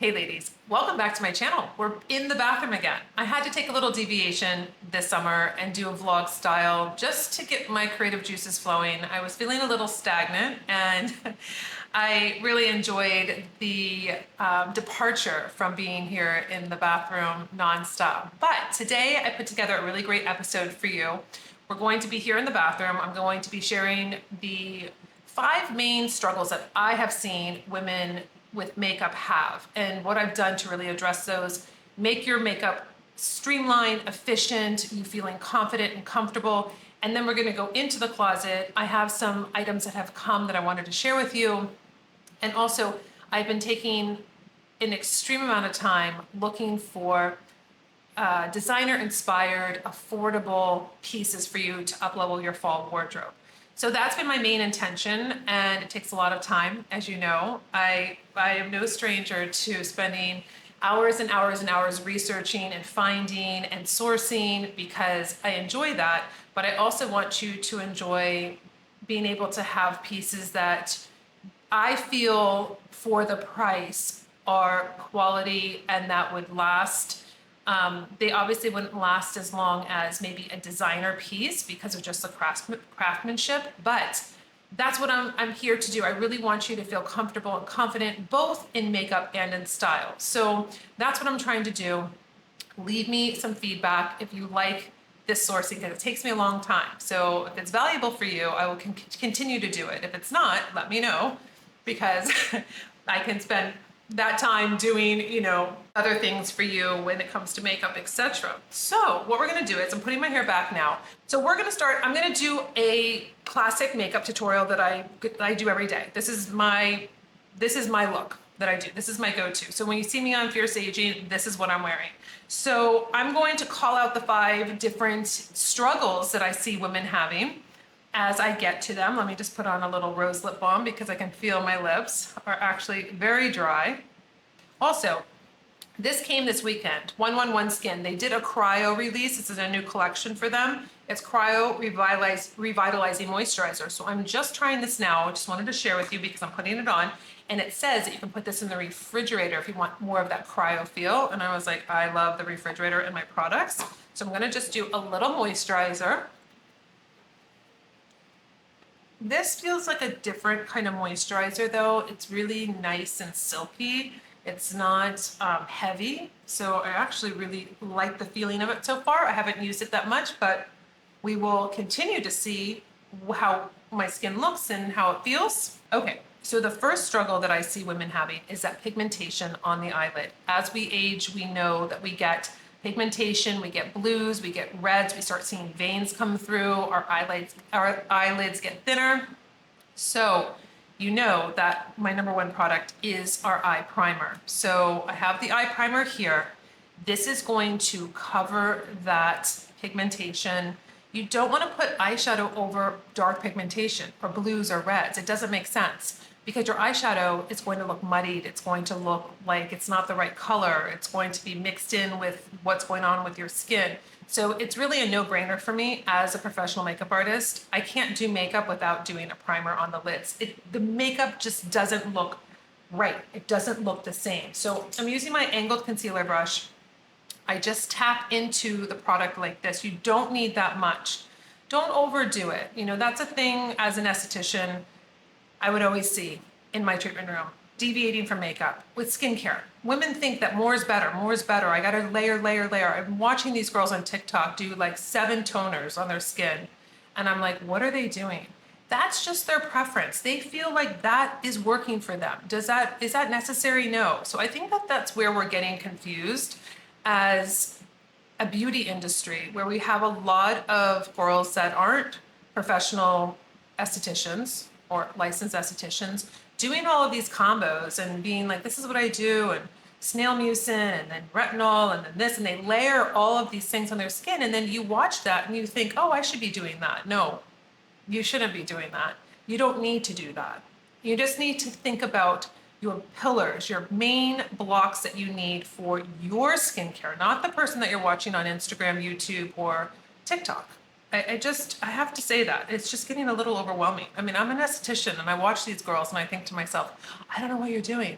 Hey ladies, welcome back to my channel. We're in the bathroom again. I had to take a little deviation this summer and do a vlog style just to get my creative juices flowing. I was feeling a little stagnant and I really enjoyed the departure from being here in the bathroom nonstop. But today I put together a really great episode for you. We're going to be here in the bathroom. I'm going to be sharing the 5 main struggles that I have seen women with makeup have and what I've done to really address those. Make your makeup streamlined, efficient, you feeling confident and comfortable. And then we're gonna go into the closet. I have some items that have come that I wanted to share with you. And also I've been taking an extreme amount of time looking for designer inspired, affordable pieces for you to up-level your fall wardrobe. So that's been my main intention, and it takes a lot of time, as you know. I am no stranger to spending hours and hours and hours researching and finding and sourcing because I enjoy that, but I also want you to enjoy being able to have pieces that I feel for the price are quality and that would last. They obviously wouldn't last as long as maybe a designer piece because of just the craftsmanship, but that's what I'm here to do. I really want you to feel comfortable and confident both in makeup and in style. So that's what I'm trying to do. Leave me some feedback if you like this sourcing because it takes me a long time. So if it's valuable for you, I will continue to do it. If it's not, let me know because I can spend that time doing, other things for you when it comes to makeup, etc. So what we're gonna do is I'm putting my hair back now. So we're gonna start, I'm gonna do a classic makeup tutorial that I do every day. This is my look that I do. This is my go-to. So when you see me on Fierce Aging, this is what I'm wearing. So I'm going to call out the 5 different struggles that I see women having as I get to them. Let me just put on a little rose lip balm because I can feel my lips are actually very dry. Also, this came this weekend, 111 Skin. They did a cryo release. This is a new collection for them. It's cryo revitalizing moisturizer. So I'm just trying this now. I just wanted to share with you because I'm putting it on. And it says that you can put this in the refrigerator if you want more of that cryo feel. And I was like, I love the refrigerator in my products. So I'm gonna just do a little moisturizer. This feels like a different kind of moisturizer though. It's really nice and silky. It's not heavy. So I actually really like the feeling of it so far. I haven't used it that much, but we will continue to see how my skin looks and how it feels. Okay, so the first struggle that I see women having is that pigmentation on the eyelid. As we age, we know that we get pigmentation, we get blues, we get reds, we start seeing veins come through, our eyelids get thinner. So you know that my #1 product is our eye primer. So I have the eye primer here. This is going to cover that pigmentation. You don't want to put eyeshadow over dark pigmentation or blues or reds. It doesn't make sense because your eyeshadow is going to look muddied. It's going to look like it's not the right color. It's going to be mixed in with what's going on with your skin. So it's really a no-brainer for me as a professional makeup artist. I can't do makeup without doing a primer on the lids. The makeup just doesn't look right. It doesn't look the same. So I'm using my angled concealer brush. I just tap into the product like this. You don't need that much. Don't overdo it. That's a thing as an esthetician I would always see in my treatment room, deviating from makeup with skincare. Women think that more is better, more is better. I gotta layer, layer, layer. I'm watching these girls on TikTok do like 7 toners on their skin. And I'm like, what are they doing? That's just their preference. They feel like that is working for them. Is that necessary? No. So I think that that's where we're getting confused as a beauty industry, where we have a lot of girls that aren't professional estheticians or licensed estheticians doing all of these combos and being like, this is what I do, and snail mucin, and then retinol, and then this, and they layer all of these things on their skin, and then you watch that and you think, oh, I should be doing that. No, you shouldn't be doing that. You don't need to do that. You just need to think about your pillars, your main blocks that you need for your skincare, not the person that you're watching on Instagram, YouTube, or TikTok. I have to say that. It's just getting a little overwhelming. I mean, I'm an esthetician and I watch these girls and I think to myself, I don't know what you're doing.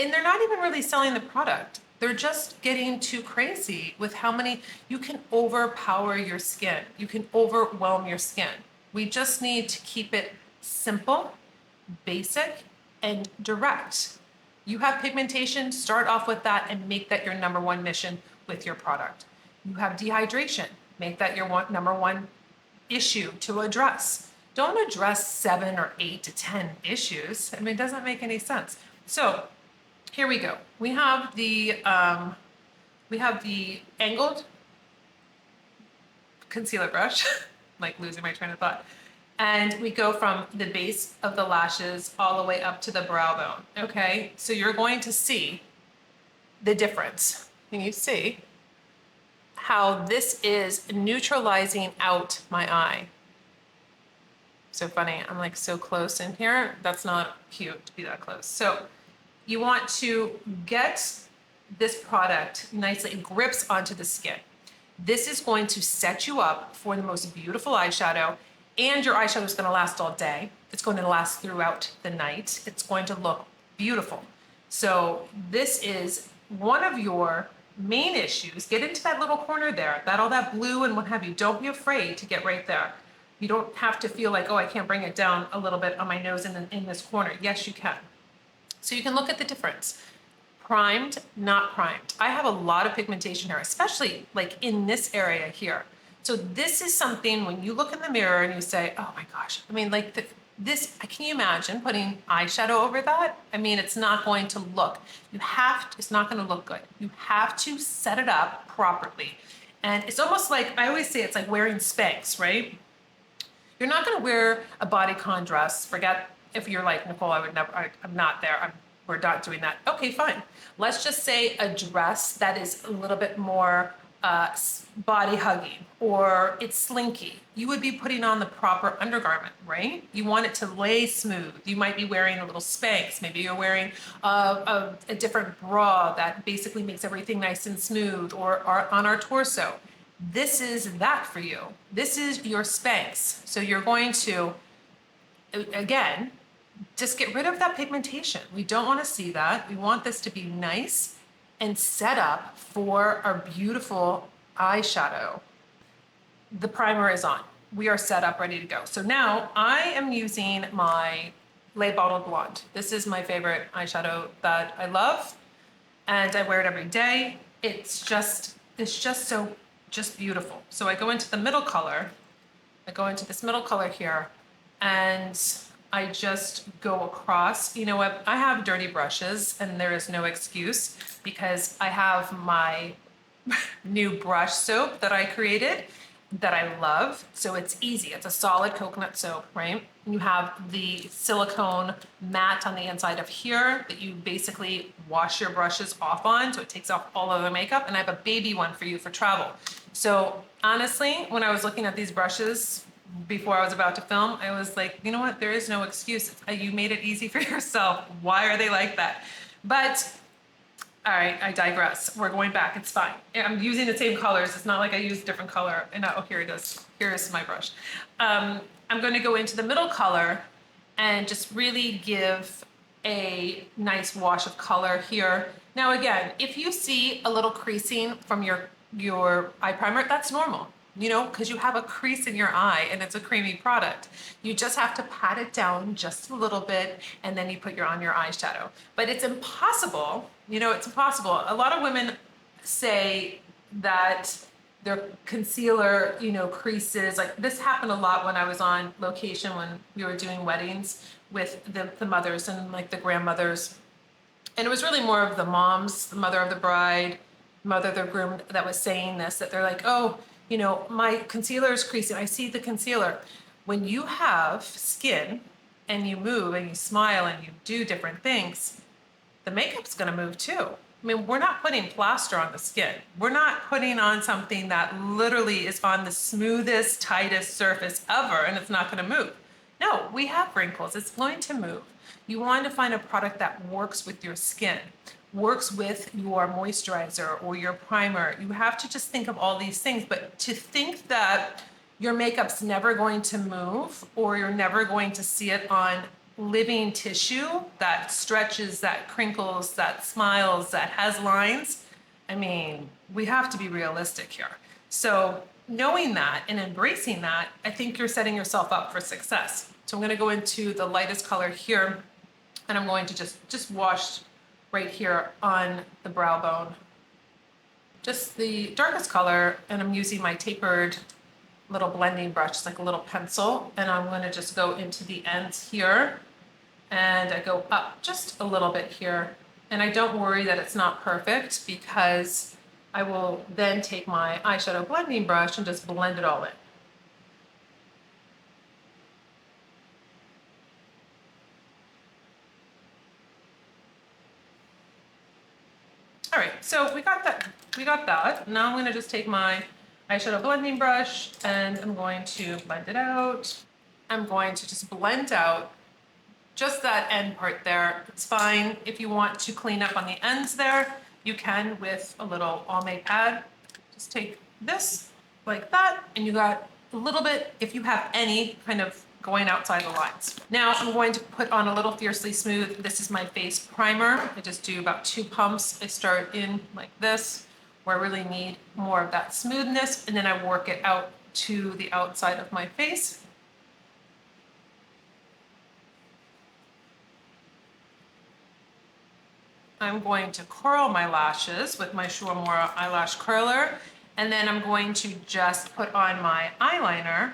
And they're not even really selling the product. They're just getting too crazy with how many, you can overpower your skin. You can overwhelm your skin. We just need to keep it simple, basic, and direct. You have pigmentation, start off with that and make that your number one mission with your product. You have dehydration, make that your number one issue to address. Don't address 7 or 8 to 10 issues. I mean, it doesn't make any sense. So here we go. We have the angled concealer brush, like losing my train of thought. And we go from the base of the lashes all the way up to the brow bone, okay? So you're going to see the difference. Can you see how this is neutralizing out my eye? So funny, I'm like so close in here. That's not cute to be that close. So you want to get this product nicely, it grips onto the skin. This is going to set you up for the most beautiful eyeshadow, and your eyeshadow is going to last all day. It's going to last throughout the night. It's going to look beautiful. So this is one of your main issues. Get into that little corner there, all that blue and what have you. Don't be afraid to get right there. You don't have to feel like, oh, I can't bring it down a little bit on my nose in this corner. Yes, you can. So you can look at the difference. Primed, not primed. I have a lot of pigmentation here, especially like in this area here. So this is something when you look in the mirror and you say, oh my gosh, I mean, like this, can you imagine putting eyeshadow over that? I mean, it's not going to look, it's not going to look good. You have to set it up properly. And it's almost like, I always say it's like wearing Spanx, right? You're not going to wear a bodycon dress. Forget if you're like, Nicole, I'm not there. We're not doing that. Okay, fine. Let's just say a dress that is a little bit more body hugging, or it's slinky. You would be putting on the proper undergarment, right? You want it to lay smooth. You might be wearing a little Spanx. Maybe you're wearing a different bra that basically makes everything nice and smooth, or on our torso. This is that for you. This is your Spanx. So you're going to, again, just get rid of that pigmentation. We don't want to see that. We want this to be nice and set up for our beautiful eyeshadow. The primer is on. We are set up, ready to go. So now I am using my Le Bottle Blonde. This is my favorite eyeshadow that I love, and I wear it every day. It's just beautiful. So I go into the middle color. I go into this middle color here, and I just go across. You know what? I have dirty brushes, and there is no excuse because I have my new brush soap that I created that I love. So it's easy. It's a solid coconut soap, right? You have the silicone mat on the inside of here that you basically wash your brushes off on, so it takes off all of the makeup. And I have a baby one for you for travel. So honestly, when I was looking at these brushes before I was about to film, I was like, you know what? There is no excuse. You made it easy for yourself. Why are they like that? But all right, I digress. We're going back. It's fine. I'm using the same colors. It's not like I use a different color. And oh, here it is. Here is my brush. I'm going to go into the middle color and just really give a nice wash of color here. Now, again, if you see a little creasing from your eye primer, that's normal. You know, because you have a crease in your eye and it's a creamy product. You just have to pat it down just a little bit and then you put on your eyeshadow. But it's impossible, you know, it's impossible. A lot of women say that their concealer, you know, creases. Like this happened a lot when I was on location when we were doing weddings with the mothers and like the grandmothers. And it was really more of the moms, the mother of the bride, mother of the groom that was saying this, that they're like, oh, you know, my concealer is creasing. I see the concealer. When you have skin and you move and you smile and you do different things, the makeup's gonna move too. I mean, we're not putting plaster on the skin. We're not putting on something that literally is on the smoothest, tightest surface ever and it's not gonna move. No, we have wrinkles. It's going to move. You want to find a product that works with your skin, works with your moisturizer or your primer. You have to just think of all these things, but to think that your makeup's never going to move or you're never going to see it on living tissue that stretches, that crinkles, that smiles, that has lines. I mean, we have to be realistic here. So knowing that and embracing that, I think you're setting yourself up for success. So I'm going to go into the lightest color here, and I'm going to just wash right here on the brow bone. Just the darkest color, and I'm using my tapered little blending brush, it's like a little pencil, and I'm going to just go into the ends here, and I go up just a little bit here. And I don't worry that it's not perfect, because I will then take my eyeshadow blending brush and just blend it all in. All right, so we got that. Now I'm gonna just take my eyeshadow blending brush and I'm going to blend it out. I'm going to just blend out just that end part there. It's fine. If you want to clean up on the ends there, you can with a little pomade pad. Just take this like that, and you got a little bit, if you have any, kind of going outside the lines. Now I'm going to put on a little Fiercely Smooth. This is my face primer. I just do about 2 pumps. I start in like this, where I really need more of that smoothness, and then I work it out to the outside of my face. I'm going to curl my lashes with my Shuamura eyelash curler, and then I'm going to just put on my eyeliner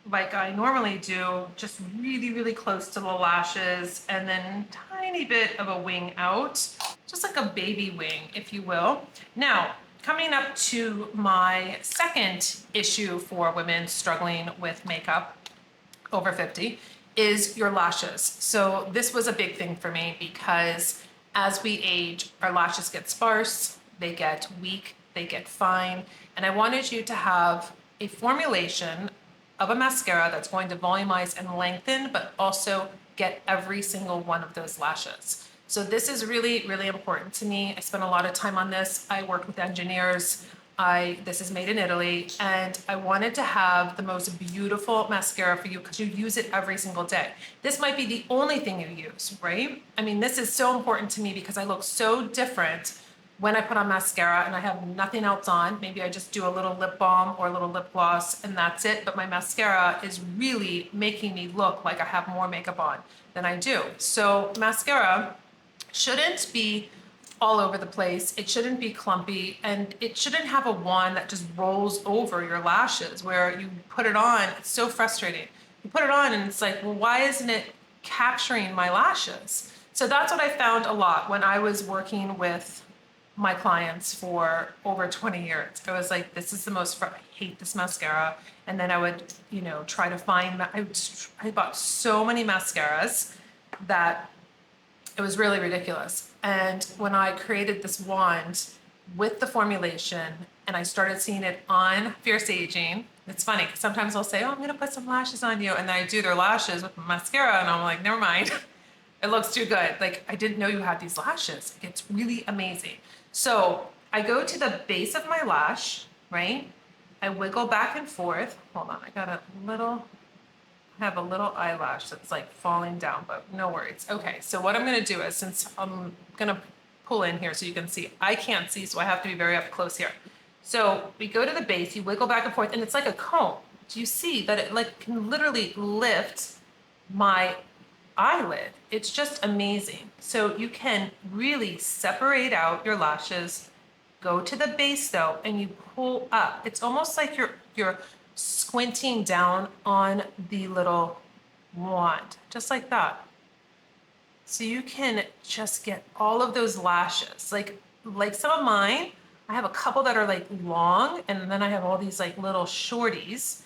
like I normally do, just really, really close to the lashes, and then tiny bit of a wing out, just like a baby wing, if you will. Now, coming up to my second issue for women struggling with makeup over 50 is your lashes. So this was a big thing for me, because as we age, our lashes get sparse, they get weak, they get fine, and I wanted you to have a formulation of a mascara that's going to volumize and lengthen, but also get every single one of those lashes. So this is really, really important to me. I spent a lot of time on this. I work with engineers. This is made in Italy, and I wanted to have the most beautiful mascara for you, because you use it every single day. This might be the only thing you use, right? I mean, this is so important to me because I look so different when I put on mascara and I have nothing else on. Maybe I just do a little lip balm or a little lip gloss and that's it. But my mascara is really making me look like I have more makeup on than I do. So mascara shouldn't be all over the place. It shouldn't be clumpy, and it shouldn't have a wand that just rolls over your lashes where you put it on. It's so frustrating. You put it on and it's like, well, why isn't it capturing my lashes? So that's what I found a lot when I was working with my clients for over 20 years. I was like, this is the most, I hate this mascara. And then I would, try to find, I bought so many mascaras that it was really ridiculous. And when I created this wand with the formulation and I started seeing it on Fierce Aging, it's funny because sometimes I'll say, oh, I'm gonna put some lashes on you. And then I do their lashes with mascara and I'm like, never mind. It looks too good. Like, I didn't know you had these lashes. It's really amazing. So I go to the base of my lash, right? I wiggle back and forth. Hold on, I have a little eyelash that's like falling down, but no worries. Okay, so what I'm gonna do is, since I'm gonna pull in here so you can see, I can't see, so I have to be very up close here. So we go to the base, you wiggle back and forth, and it's like a comb. Do you see that it like can literally lift my eyelid? It's just amazing. So you can really separate out your lashes, go to the base though, and you pull up. It's almost like you're squinting down on the little wand, just like that. So you can just get all of those lashes. Like some of mine, I have a couple that are like long, and then I have all these like little shorties,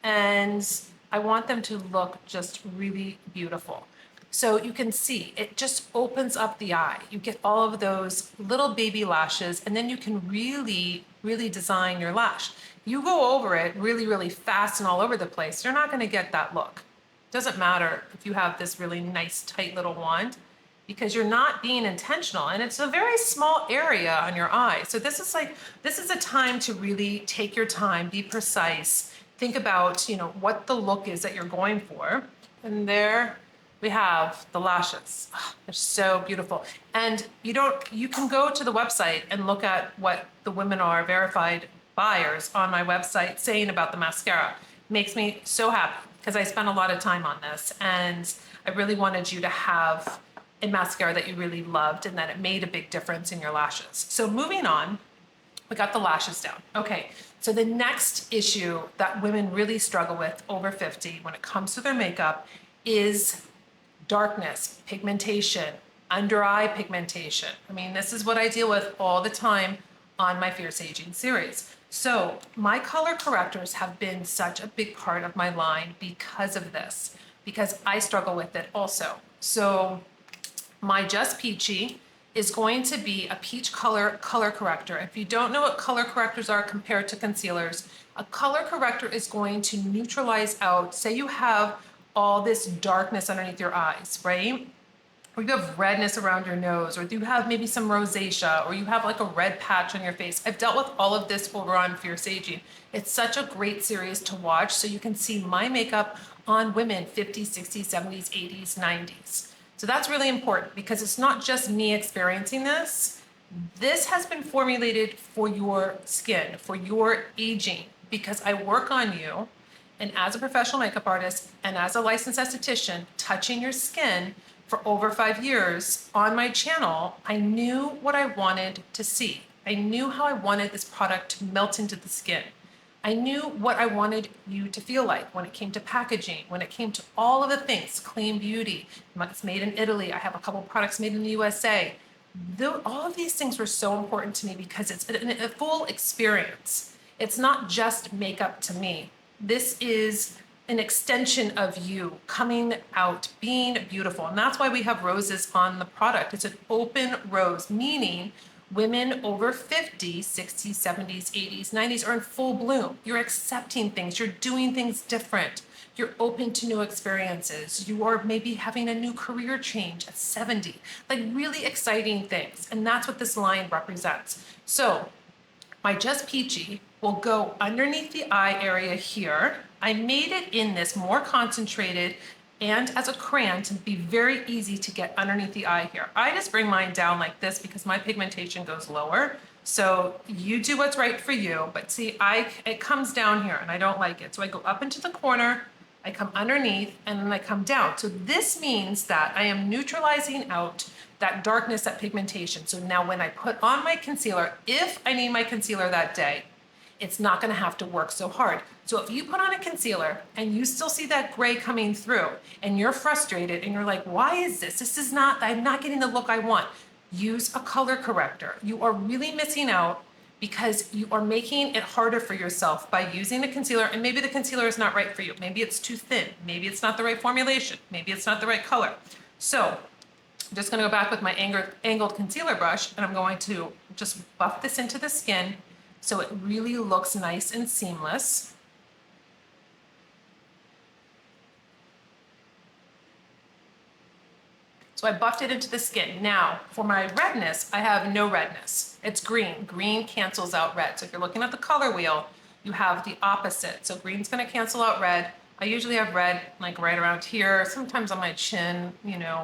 and I want them to look just really beautiful. So you can see, it just opens up the eye. You get all of those little baby lashes, and then you can really, really design your lash. You go over it really, really fast and all over the place, you're not gonna get that look. Doesn't matter if you have this really nice, tight little wand, because you're not being intentional, and it's a very small area on your eye. So this is a time to really take your time, be precise, think about, what the look is that you're going for. And there we have the lashes. Oh, they're so beautiful. And you can go to the website and look at what the women are verified buyers on my website saying about the mascara. Makes me so happy because I spent a lot of time on this and I really wanted you to have a mascara that you really loved and that it made a big difference in your lashes. So moving on, we got the lashes down. Okay, so the next issue that women really struggle with over 50 when it comes to their makeup is darkness, pigmentation, under eye pigmentation. I mean, this is what I deal with all the time on my Fierce Aging series. So my color correctors have been such a big part of my line because of this, because I struggle with it also. So my Just Peachy is going to be a peach color corrector. If you don't know what color correctors are compared to concealers, a color corrector is going to neutralize out, say you have all this darkness underneath your eyes, right? Or you have redness around your nose, or you have maybe some rosacea, or you have like a red patch on your face. I've dealt with all of this over on Fierce Aging. It's such a great series to watch so you can see my makeup on women 50s, 60s, 70s, 80s, 90s. So that's really important because it's not just me experiencing this. This has been formulated for your skin, for your aging, because I work on you. And as a professional makeup artist and as a licensed esthetician, touching your skin for over 5 years on my channel, I knew what I wanted to see. I knew how I wanted this product to melt into the skin. I knew what I wanted you to feel like when it came to packaging, when it came to all of the things, clean beauty, it's made in Italy. I have a couple products made in the USA. All of these things were so important to me because it's a full experience. It's not just makeup to me. This is an extension of you coming out, being beautiful. And that's why we have roses on the product. It's an open rose, meaning women over 50, 60s, 70s, 80s, 90s are in full bloom. You're accepting things. You're doing things different. You're open to new experiences. You are maybe having a new career change at 70, like really exciting things. And that's what this line represents. So my Just Peachy will go underneath the eye area here. I made it in this more concentrated and as a crayon to be very easy to get underneath the eye here. I just bring mine down like this because my pigmentation goes lower. So you do what's right for you, but see, it comes down here and I don't like it. So I go up into the corner, I come underneath, and then I come down. So this means that I am neutralizing out that darkness, that pigmentation. So now when I put on my concealer, if I need my concealer that day, it's not gonna have to work so hard. So if you put on a concealer and you still see that gray coming through and you're frustrated and you're like, why is this? I'm not getting the look I want. Use a color corrector. You are really missing out because you are making it harder for yourself by using a concealer, and maybe the concealer is not right for you. Maybe it's too thin. Maybe it's not the right formulation. Maybe it's not the right color. So I'm just gonna go back with my angled concealer brush and I'm going to just buff this into the skin so it really looks nice and seamless. So I buffed it into the skin. Now, for my redness, I have no redness. It's green. Green cancels out red. So if you're looking at the color wheel, you have the opposite. So green's gonna cancel out red. I usually have red like right around here, sometimes on my chin,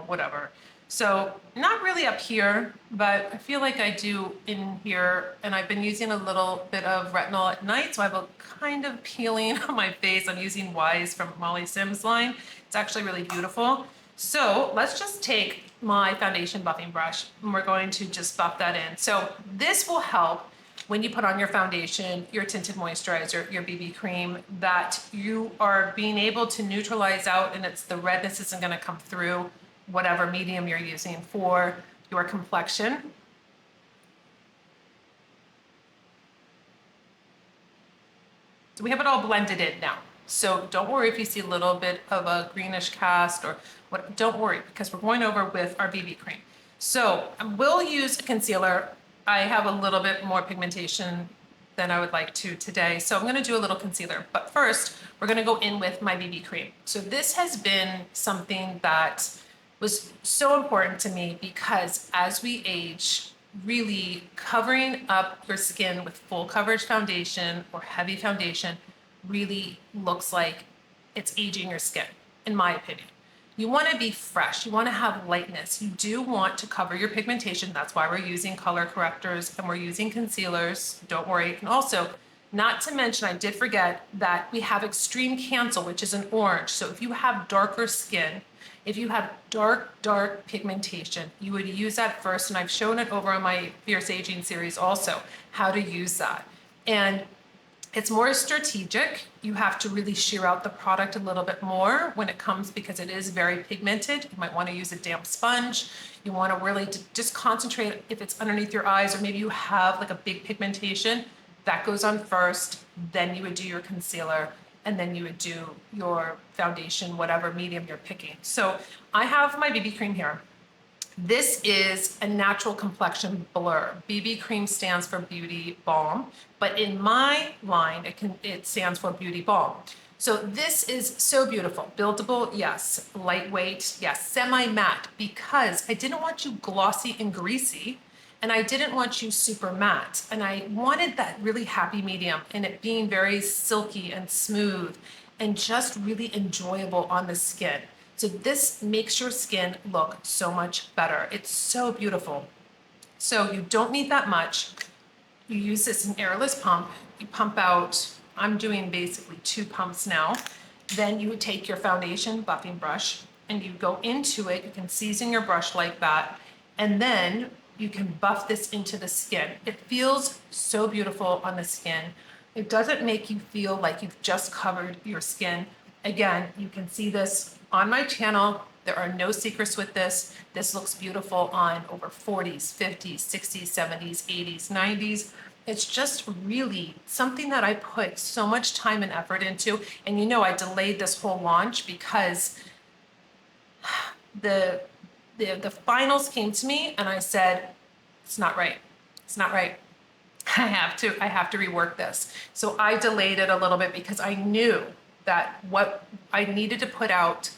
whatever. So not really up here, but I feel like I do in here, and I've been using a little bit of retinol at night, so I have a kind of peeling on my face. I'm using Wise from Molly Sims line. It's actually really beautiful. So let's just take my foundation buffing brush and we're going to just buff that in. So this will help when you put on your foundation, your tinted moisturizer, your BB cream, that you are being able to neutralize out and the redness isn't gonna come through whatever medium you're using for your complexion. So we have it all blended in now. So don't worry if you see a little bit of a greenish cast or what, don't worry because we're going over with our BB cream. So I will use a concealer. I have a little bit more pigmentation than I would like to today. So I'm gonna do a little concealer, but first we're gonna go in with my BB cream. So this has been something that was so important to me because as we age, really covering up your skin with full coverage foundation or heavy foundation really looks like it's aging your skin, in my opinion. You want to be fresh. You want to have lightness. You do want to cover your pigmentation. That's why we're using color correctors and we're using concealers. Don't worry. And also, not to mention, I did forget that we have extreme cancel, which is an orange. So if you have darker skin, if you have dark pigmentation, you would use that first. And I've shown it over on my Fierce Aging series also, how to use that. And it's more strategic. You have to really shear out the product a little bit more when it comes, because it is very pigmented. You might want to use a damp sponge. You want to really just concentrate if it's underneath your eyes, or maybe you have like a big pigmentation. That goes on first, then you would do your concealer, and then you would do your foundation, whatever medium you're picking. So I have my BB cream here. This is a natural complexion blur. BB cream stands for beauty balm, but in my line, it stands for beauty balm. So this is so beautiful. Buildable, yes. Lightweight, yes. Semi-matte, because I didn't want you glossy and greasy, and I didn't want you super matte. And I wanted that really happy medium, and it being very silky and smooth and just really enjoyable on the skin. So this makes your skin look so much better. It's so beautiful. So you don't need that much. You use this in airless pump. You pump out, I'm doing basically 2 pumps now. Then you would take your foundation buffing brush and you go into it. You can season your brush like that. And then you can buff this into the skin. It feels so beautiful on the skin. It doesn't make you feel like you've just covered your skin. Again, you can see this on my channel. There are no secrets with this. This looks beautiful on over 40s, 50s, 60s, 70s, 80s, 90s. It's just really something that I put so much time and effort into. And you know, I delayed this whole launch because the finals came to me and I said, it's not right. It's not right. I have to rework this. So I delayed it a little bit because I knew that what I needed to put out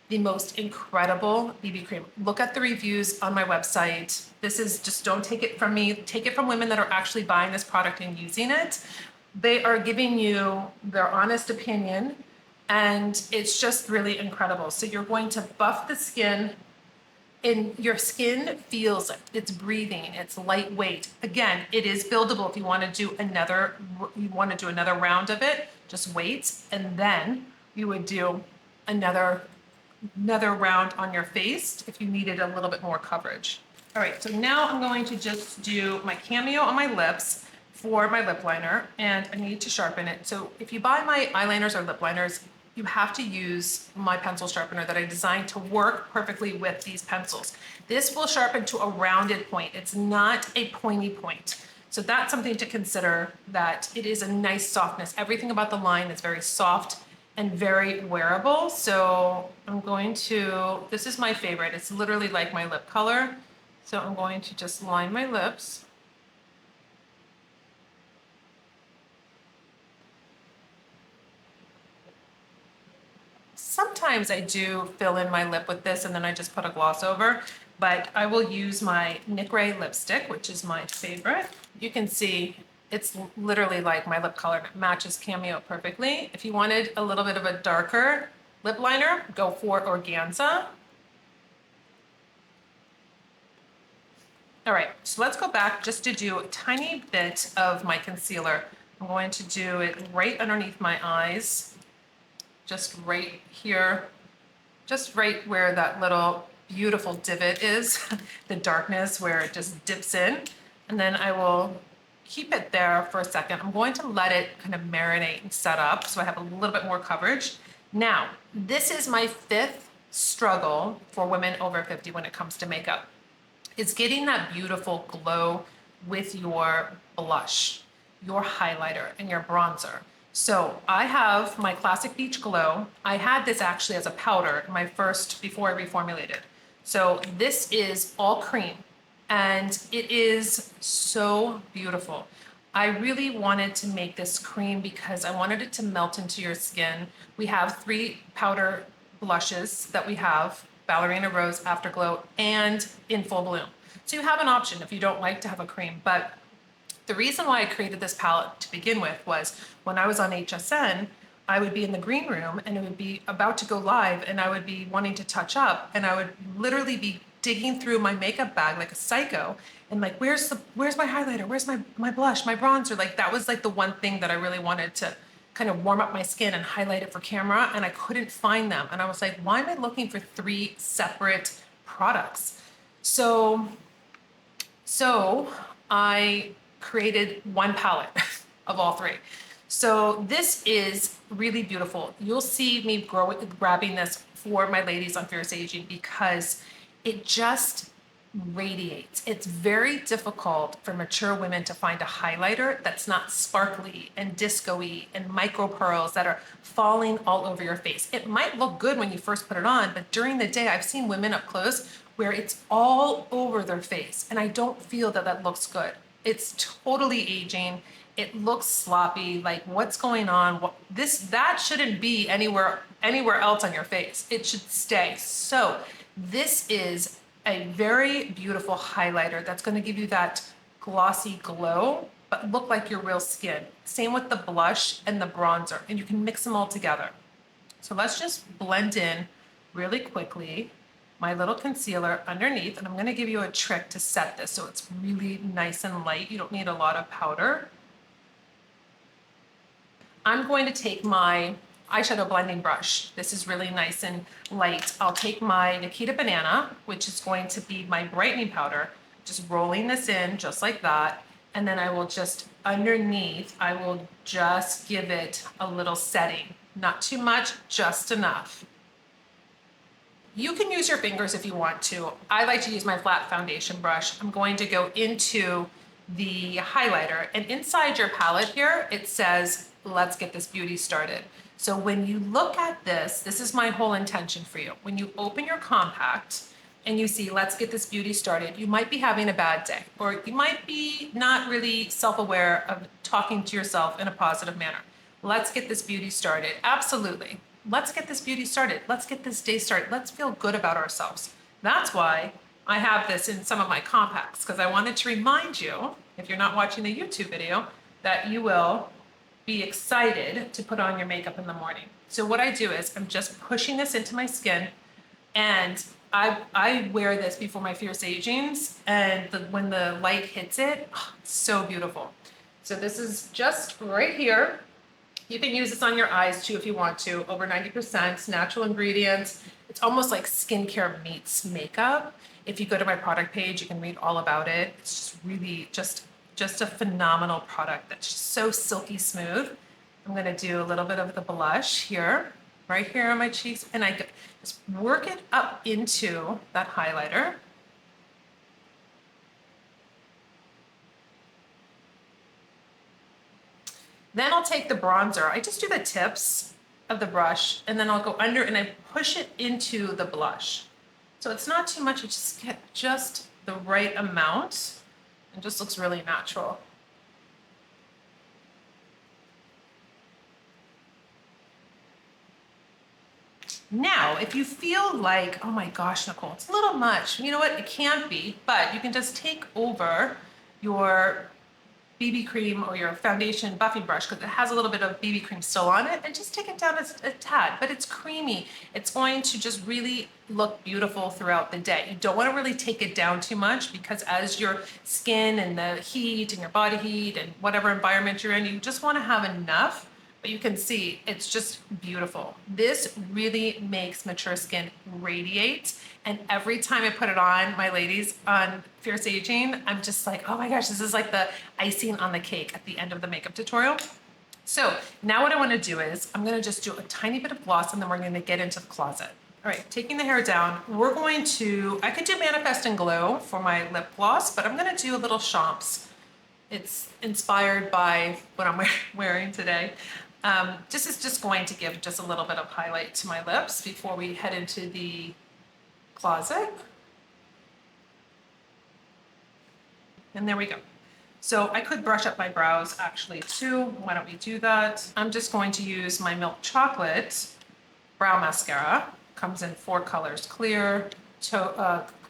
the most incredible BB cream. Look at the reviews on my website. This is just, don't take it from me. Take it from women that are actually buying this product and using it. They are giving you their honest opinion, and it's just really incredible. So you're going to buff the skin, and your skin feels it. It's breathing, it's lightweight. Again, it is buildable. If you want to do another round of it, just wait, and then you would do another round on your face if you needed a little bit more coverage. All right, so now I'm going to just do my Cameo on my lips for my lip liner, and I need to sharpen it. So if you buy my eyeliners or lip liners, you have to use my pencil sharpener that I designed to work perfectly with these pencils. This will sharpen to a rounded point. It's not a pointy point. So that's something to consider, that it is a nice softness. Everything about the line is very soft and very wearable. So I'm going to, this is my favorite. It's literally like my lip color. So I'm going to just line my lips. Sometimes I do fill in my lip with this and then I just put a gloss over, but I will use my Nikol lipstick, which is my favorite. You can see it's literally like my lip color. It matches Cameo perfectly. If you wanted a little bit of a darker lip liner, go for Organza. All right, so let's go back just to do a tiny bit of my concealer. I'm going to do it right underneath my eyes, just right here, just right where that little beautiful divot is, the darkness where it just dips in. And then I will keep it there for a second. I'm going to let it kind of marinate and set up so I have a little bit more coverage. Now, this is my 5th struggle for women over 50 when it comes to makeup. It's getting that beautiful glow with your blush, your highlighter, and your bronzer. So I have my Classic Beach Glow. I had this actually as a powder, my first, before I reformulated. So this is all cream, and it is so beautiful. I really wanted to make this cream because I wanted it to melt into your skin. We have 3 powder blushes that we have: Ballerina Rose, Afterglow, and In Full Bloom. So you have an option if you don't like to have a cream. But the reason why I created this palette to begin with was when I was on HSN, I would be in the green room and it would be about to go live and I would be wanting to touch up and I would literally be digging through my makeup bag like a psycho and like, where's my highlighter? Where's my blush, my bronzer? Like that was like the one thing that I really wanted to kind of warm up my skin and highlight it for camera, and I couldn't find them. And I was like, why am I looking for 3 separate products? So I created one palette of all 3. So this is really beautiful. You'll see me grabbing this for my ladies on Fierce Aging because it just radiates. It's very difficult for mature women to find a highlighter that's not sparkly and disco-y and micro pearls that are falling all over your face. It might look good when you first put it on, but during the day, I've seen women up close where it's all over their face, and I don't feel that that looks good. It's totally aging. It looks sloppy. Like, what's going on? That shouldn't be anywhere else on your face. It should stay. So this is a very beautiful highlighter that's going to give you that glossy glow, but look like your real skin. Same with the blush and the bronzer, and you can mix them all together. So let's just blend in really quickly my little concealer underneath, and I'm going to give you a trick to set this so it's really nice and light. You don't need a lot of powder. I'm going to take my eyeshadow blending brush. This is really nice and light. I'll take my Nikita Banana, which is going to be my brightening powder, just rolling this in just like that. And then I will just underneath, I will just give it a little setting. Not too much, just enough. You can use your fingers if you want to. I like to use my flat foundation brush. I'm going to go into the highlighter, and inside your palette here, it says, let's get this beauty started. So when you look at this, this is my whole intention for you. When you open your compact and you see, let's get this beauty started, you might be having a bad day, or you might be not really self-aware of talking to yourself in a positive manner. Let's get this beauty started. Absolutely. Let's get this beauty started. Let's get this day started. Let's feel good about ourselves. That's why I have this in some of my compacts, because I wanted to remind you, if you're not watching the YouTube video, that you will be excited to put on your makeup in the morning. So what I do is I'm just pushing this into my skin, and I wear this before my Fierce Agings, and when the light hits it, oh, it's so beautiful. So this is just right here. You can use this on your eyes too if you want to. Over 90% natural ingredients. It's almost like skincare meets makeup. If you go to my product page, you can read all about it. It's just really just a phenomenal product that's just so silky smooth. I'm gonna do a little bit of the blush here, right here on my cheeks, and I just work it up into that highlighter. Then I'll take the bronzer. I just do the tips of the brush, and then I'll go under and I push it into the blush. So it's not too much, you just get just the right amount. It just looks really natural. Now, if you feel like, oh my gosh, Nicole, it's a little much, you know what, it can't be, but you can just take over your BB cream or your foundation buffing brush, because it has a little bit of BB cream still on it, and just take it down a tad, but it's creamy. It's going to just really look beautiful throughout the day. You don't want to really take it down too much, because as your skin and the heat and your body heat and whatever environment you're in, you just want to have enough. But you can see it's just beautiful. This really makes mature skin radiate. And every time I put it on, my ladies on Fierce Aging, I'm just like, oh my gosh, this is like the icing on the cake at the end of the makeup tutorial. So now what I want to do is I'm going to just do a tiny bit of gloss, and then we're going to get into the closet. All right, taking the hair down, we're going to, I could do Manifest and Glow for my lip gloss, but I'm going to do a little Champs. It's inspired by what I'm wearing today. This is just going to give just a little bit of highlight to my lips before we head into the closet. And there we go. So I could brush up my brows actually too. Why don't we do that? I'm just going to use my Milk Chocolate brow mascara. Comes in 4 colors: clear,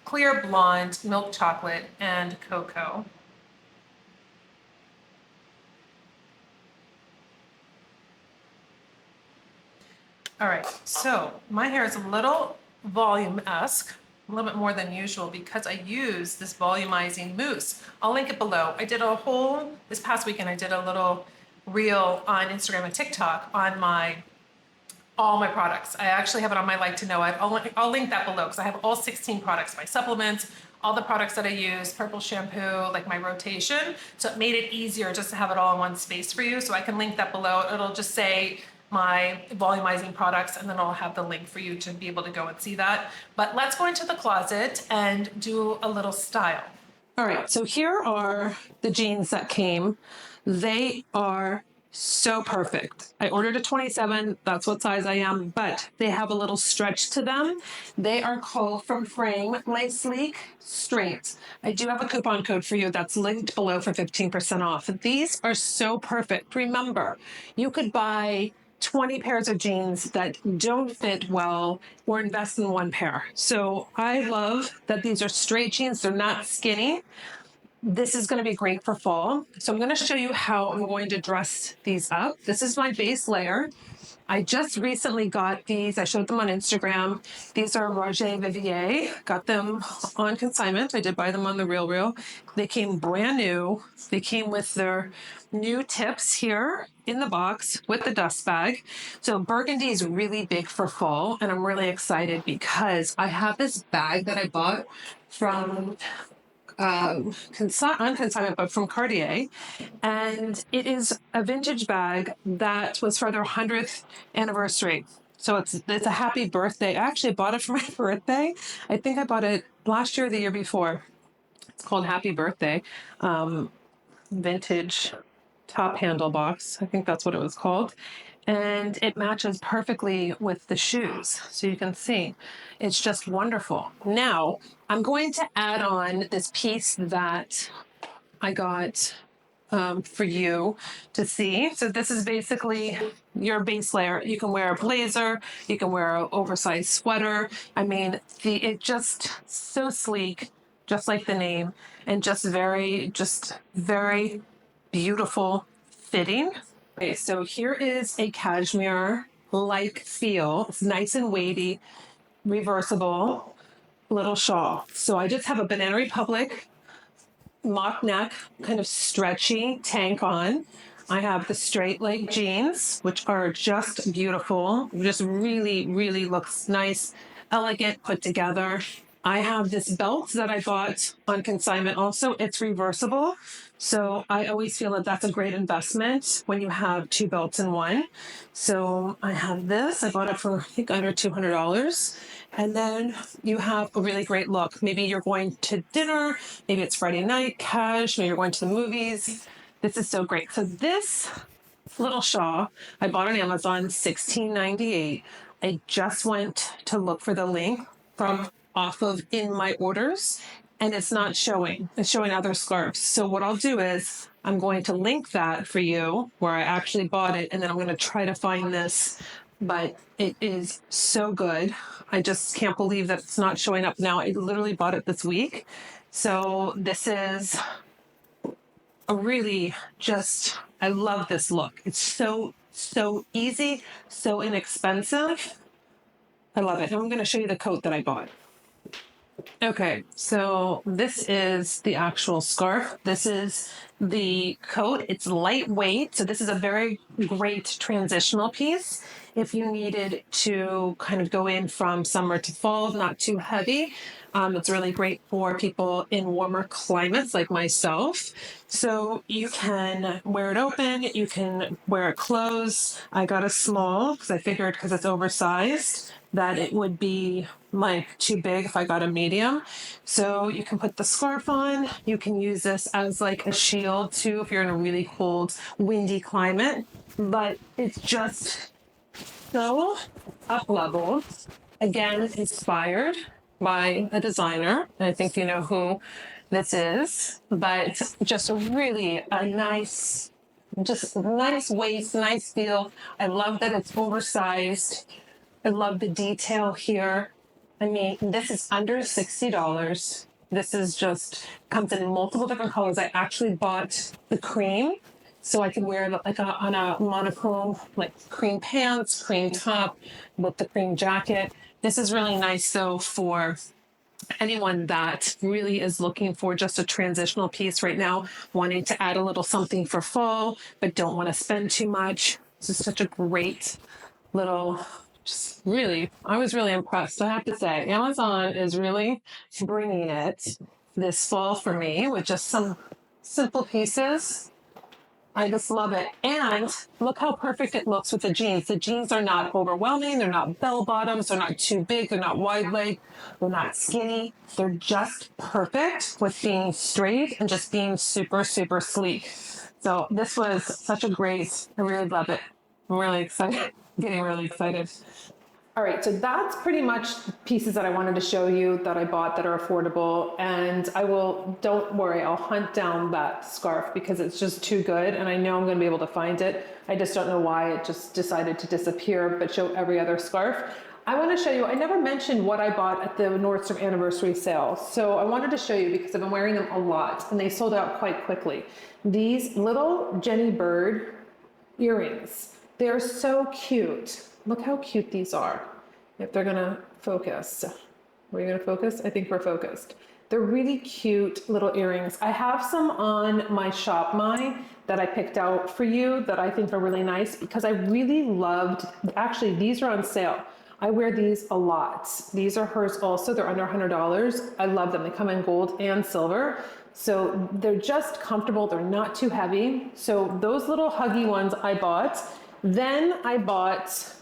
clear blonde, milk chocolate, and cocoa. All right, so my hair is a little volume-esque, a little bit more than usual because I use this volumizing mousse. I'll link it below. I did a whole, this past weekend, I did a little reel on Instagram and TikTok on all my products. I actually have it on my like to know. I'll link that below because I have all 16 products, my supplements, all the products that I use, purple shampoo, like my rotation. So it made it easier just to have it all in one space for you. So I can link that below. It'll just say my volumizing products, and then I'll have the link for you to be able to go and see that. But let's go into the closet and do a little style. All right, so here are the jeans that came. They are so perfect. I ordered a 27. That's what size I am, but they have a little stretch to them. They are called From Frame Lay Sleek Straight. I do have a coupon code for you that's linked below for 15% off. These are so perfect. Remember, you could buy 20 pairs of jeans that don't fit well or invest in one pair. So I love that these are straight jeans. They're not skinny. This is going to be great for fall. So I'm going to show you how I'm going to dress these up. This is my base layer. I just recently got these. I showed them on Instagram. These are Virginie Viard. Got them on consignment. I did buy them on the Real. They came brand new. They came with their new tips here in the box with the dust bag. So burgundy is really big for fall, and I'm really excited because I have this bag that I bought from on consignment, but from Cartier. And it is a vintage bag that was for their 100th anniversary. So it's a happy birthday. I actually bought it for my birthday. I think I bought it last year or the year before. It's called Happy Birthday. Vintage top handle box. I think that's what it was called. And it matches perfectly with the shoes. So you can see it's just wonderful. Now I'm going to add on this piece that I got for you to see. So this is basically your base layer. You can wear a blazer, you can wear an oversized sweater. I mean, it just so sleek, just like the name, and just very beautiful fitting. Okay, so here is a cashmere-like feel. It's nice and weighty, reversible little shawl. So I just have a Banana Republic mock neck, kind of stretchy tank on. I have the straight leg jeans, which are just beautiful. Just really looks nice, elegant, put together. I have this belt that I bought on consignment also. It's reversible. So I always feel that that's a great investment when you have two belts in one. So I have this. I bought it for, I think, under $200. And then you have a really great look. Maybe you're going to dinner. Maybe it's Friday night, cash. Maybe you're going to the movies. This is so great. So this little shawl I bought on Amazon, $16.98. I just went to look for the link from off of in my orders, and it's not showing. It's showing other scarves. So what I'll do is I'm going to link that for you where I actually bought it, and then I'm going to try to find this. But it is so good. I just can't believe that it's not showing up now. I literally bought it this week. So this is a really I love this look. It's so easy, so inexpensive. I love it. And I'm going to show you the coat that I bought. Okay, so this is the actual scarf. This is the coat. It's lightweight. So this is a very great transitional piece. If you needed to kind of go in from summer to fall, not too heavy. It's really great for people in warmer climates like myself. So you can wear it open. You can wear it closed. I got a small because I figured because it's oversized that it would be like too big if I got a medium. So you can put the scarf on. You can use this as like a shield too if you're in a really cold, windy climate. But it's just so up-leveled. Again, inspired by a designer. I think you know who this is. But just really a nice waist, nice feel. I love that it's oversized. I love the detail here. I mean, this is under $60. This is just comes in multiple different colors. I actually bought the cream So I can wear it like on a monochrome, like cream pants, cream top with the cream jacket. This is really nice though for anyone that really is looking for just a transitional piece right now, wanting to add a little something for fall, but don't want to spend too much. This is such a great little, just really, I was really impressed. I have to say, Amazon is really bringing it this fall for me with just some simple pieces. I just love it. And look how perfect it looks with the jeans. The jeans are not overwhelming. They're not bell bottoms. They're not too big. They're not wide leg. They're not skinny. They're just perfect with being straight and just being super, super sleek. So this was such a great, I really love it. I'm really excited. Getting really excited. All right, so that's pretty much pieces that I wanted to show you that I bought that are affordable. And I will, don't worry, I'll hunt down that scarf because it's just too good. And I know I'm gonna be able to find it. I just don't know why it just decided to disappear, but show every other scarf. I wanna show you, I never mentioned what I bought at the Nordstrom anniversary sale. So I wanted to show you because I've been wearing them a lot and they sold out quite quickly. These little Jenny Bird earrings, they're so cute. Look how cute these are. If they're gonna focus. Are you gonna focus? I think we're focused. They're really cute little earrings. I have some on my Shop My that I picked out for you that I think are really nice because I really loved, actually these are on sale. I wear these a lot. These are hers also, they're under $100. I love them, they come in gold and silver. So they're just comfortable, they're not too heavy. So those little huggy ones I bought. Then I bought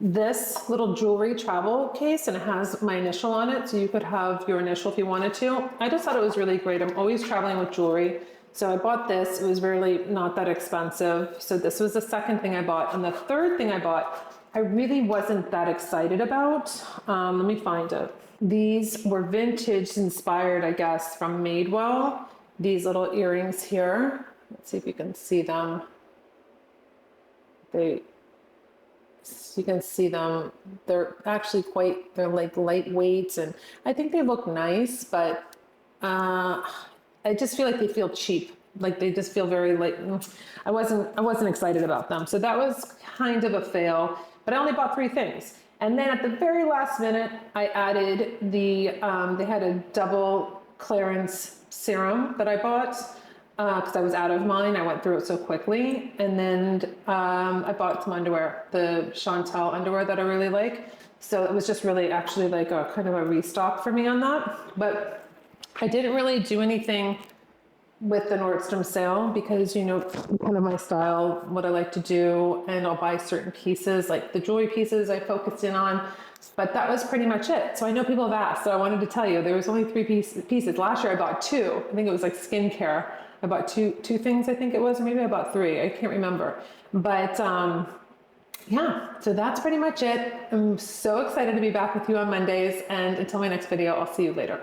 this little jewelry travel case and it has my initial on it. So you could have your initial if you wanted to. I just thought it was really great. I'm always traveling with jewelry. So I bought this, it was really not that expensive. So this was the second thing I bought. And the third thing I bought, I really wasn't that excited about. Let me find it. These were vintage inspired, I guess, from Madewell. These little earrings here. Let's see if you can see them. You can see them. They're actually quite, they're like lightweight and I think they look nice, but I just feel like they feel cheap. Like they just feel very light. I wasn't excited about them. So that was kind of a fail, but I only bought 3 things. And then at the very last minute, I added the, they had a double clearance serum that I bought because I was out of mine. I went through it so quickly. And then I bought some underwear, the Chantel underwear that I really like. So it was just really actually like a kind of a restock for me on that. But I didn't really do anything with the Nordstrom sale because, you know, kind of my style, what I like to do, and I'll buy certain pieces, like the jewelry pieces I focused in on, but that was pretty much it. So I know people have asked, so I wanted to tell you, there was only 3 pieces. Last year I bought 2. I think it was like skincare. I bought two things, I think it was, or maybe I bought 3. I can't remember. But yeah, so that's pretty much it. I'm so excited to be back with you on Mondays, and until my next video, I'll see you later.